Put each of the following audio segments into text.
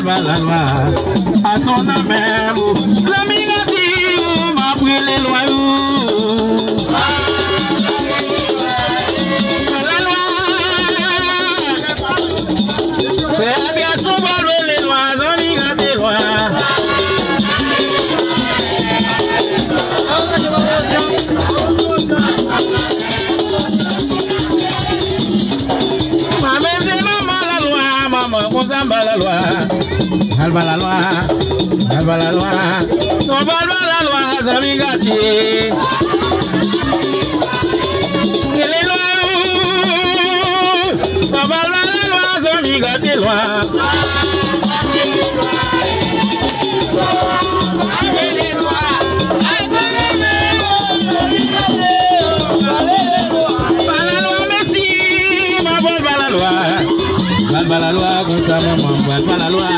balba la loi. À son même, l'amiga dit, m'a pris les lois. La loi, c'est bien son balba les lois, l'amiga des lois. Balba la loi, balba la loi, no balba la loi, zamigati. Ele loi, no balba la loi, zamigati loi. Balba la loi, contre maman, balba la loi,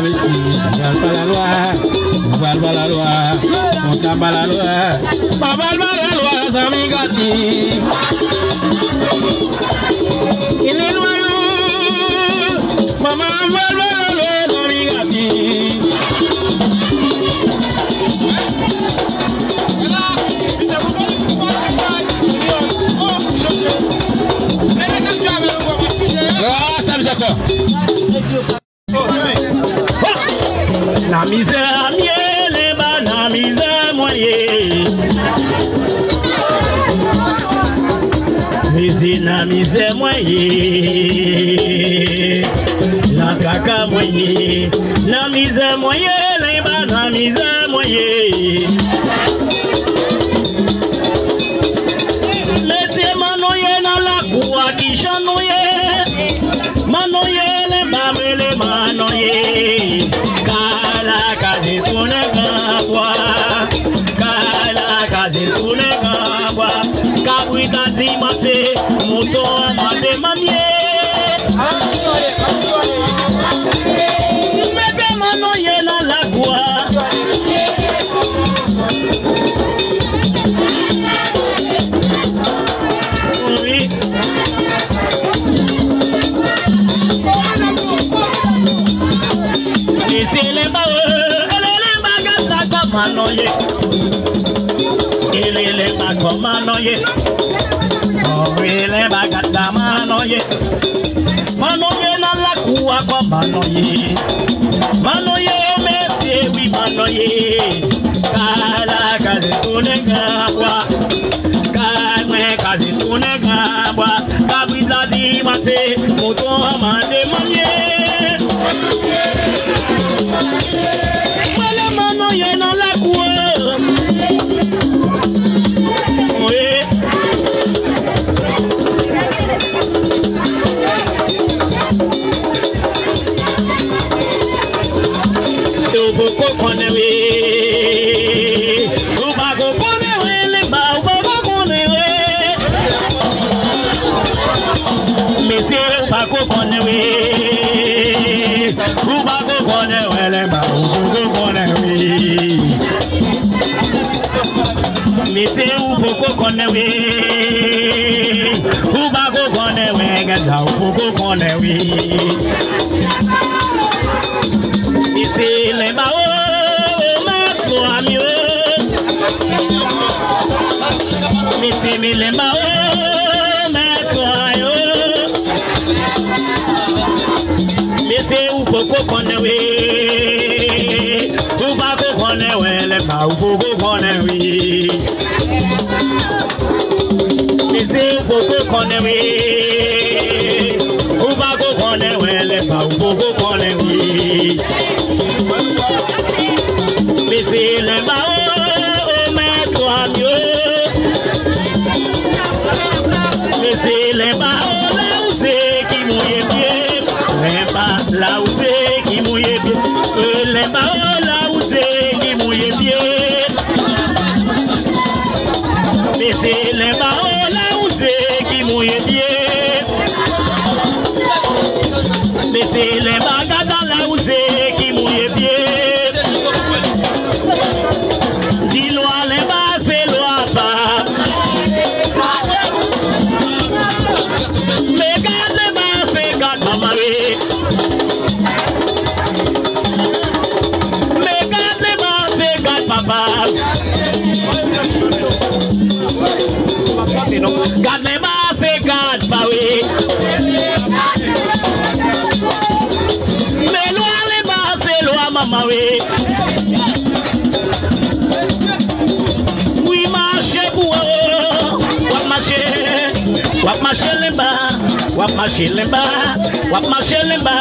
merci, balba la loi, contre balba la loi, balba la loi, zamigati. Il est loyaux, maman, balba la loi, zamigati. La misère mienne est bas, la misère moyenne. Mais c'est la misère moyenne. La caca moyenne. La misère moyenne est bas, la misère moyenne. Mais c'est manoye dans la cour qui chanouille. Manoye les babes les manoye. Kala kazi tune gabwa. Kala kazi tune gabwa. Kabui kazi mate. Muto amade mamie. Mete manoye na la cour. Manoye, ele bago manoye, oh ele bagada manoye, manoye na la kuwa kwa manoye, manoye mesi wi manoye, kala kazi tunega kwa, kame kazi tunega kwa, kabisa di mate, muto amande manye. Manoye na la cour. Oui. Uboko konewe. Ubako konewe le ba ubako konewe. Monsieur ubako konewe. Ubako konewe le ba ubako konewe. Mete uboko konewe, ubako konewe, gada uboko konewe. Mete lemba o, mako amio. Mete mi lemba o, mako ayo. Mete uboko konewe, ubako konewe, lemba uboko konewe. Mete uboko konewe, ubako konewe, lemba uboko konewe. Mete lemba o, meko amio. Mete lemba o, la use ki mouye bien. Lemba la use ki mouye bien. Lemba o, la use ki mouye bien. Mete lemba o, la use ki mouye bien. Mete lemba gada la use ki mouye bien. Dis-le lemba c'est loi pas. Mais gade ba fait gade mamare. Gade ba se gade ba we. Me loi le ba se loi mama we. Oui marche pour wap marche lemba, wap marche lemba, wap marche lemba,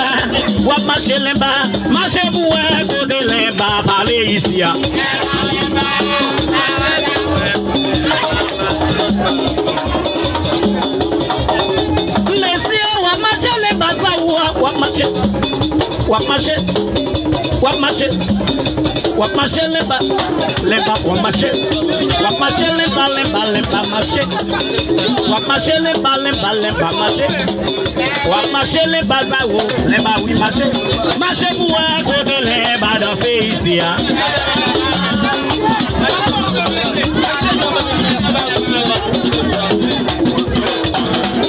wap marche lemba, marche pour côté lemba parler ici. Wap marche lemba, lemba wap marche lemba marche. Wap marche lemba marche. Wap marche lemba zawo, lemba oui marche. Marche pour un côté lemba danser ici.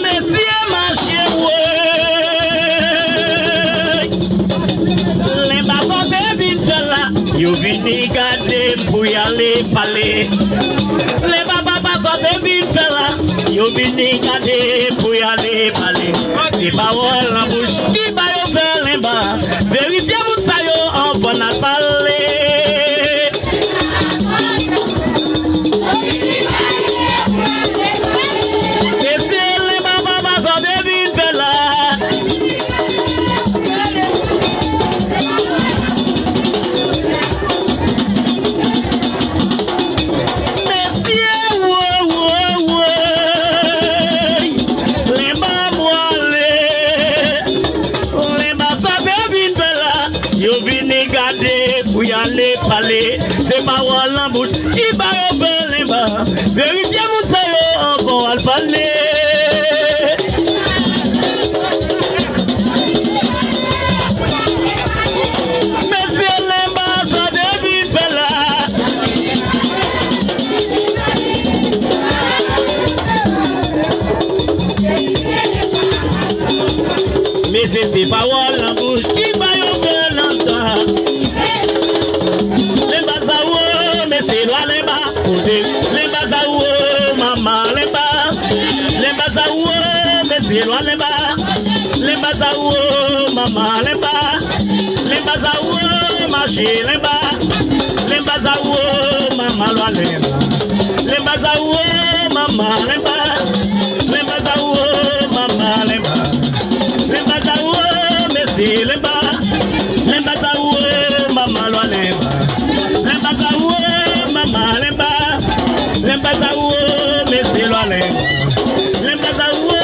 Messieurs marche you vini gade pour y aller parler. Les baba sont des fella. You vini gade pour y aller parler. C'est parole en bouche qui va y faire les bas. Vérifiez vous ça yo en bon à parler. Et c'est les baba sont des fella. Pour y aller parler, c'est parole en bouche, qui va y faire les bas. Vérifiez mon saillot encore à parler. Mais c'est les bas, ça devine faire là. Mais c'est ces paroles en bouche, qui va y faire longtemps. Lemba zawo mama lemba zawo mesiro lemba zawo mama lemba zawo machi lemba zawo mama lemba zawo mama lemba zawo mama lemba zawo mesi lemba zawo mama lemba zawo mama lemba zawo mesi lemba zawo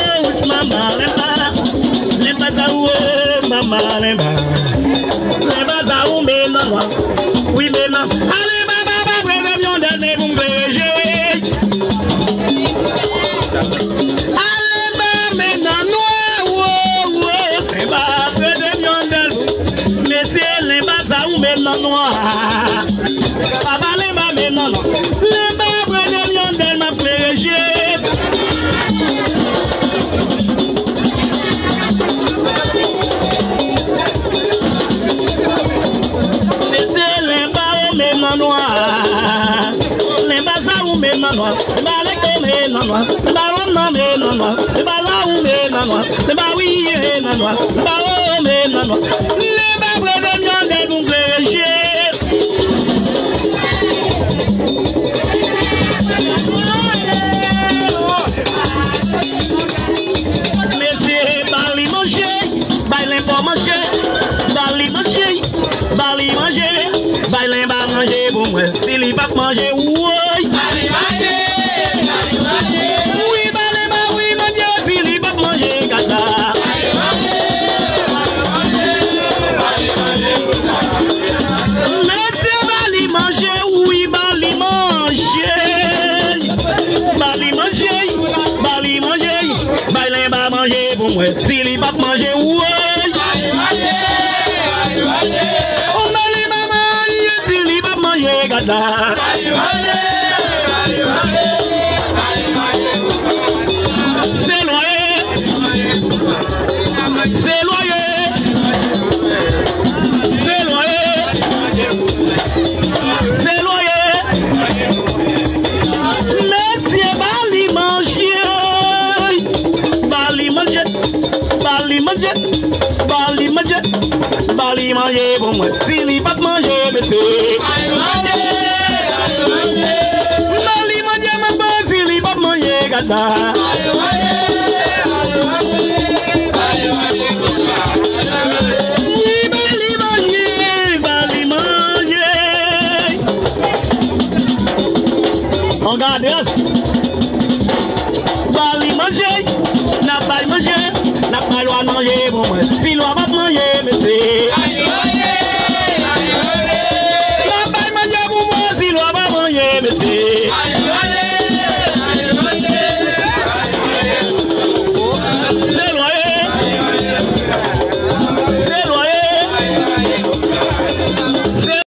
mama lemba zawo mama lemba zawo mena oui mena allez baba baba viande de bungleje allez baba mena no baba de viande mesi lemba zawo mena no baba lemba mena no S'il va manger, oui. Oui, balema, oui, mon Dieu, s'il va manger, gata. Mais c'est bali manger, oui, bali manger. Bali manger, balema manger, bon, ouais, s'il va manger, oui. C'est loyer, c'est loyer, c'est loyer, c'est loyer. Laissez bali manger. li manger pour moi. Si li pas manger, monsieur. Non, li manger ma pas, si li pas manger, gata.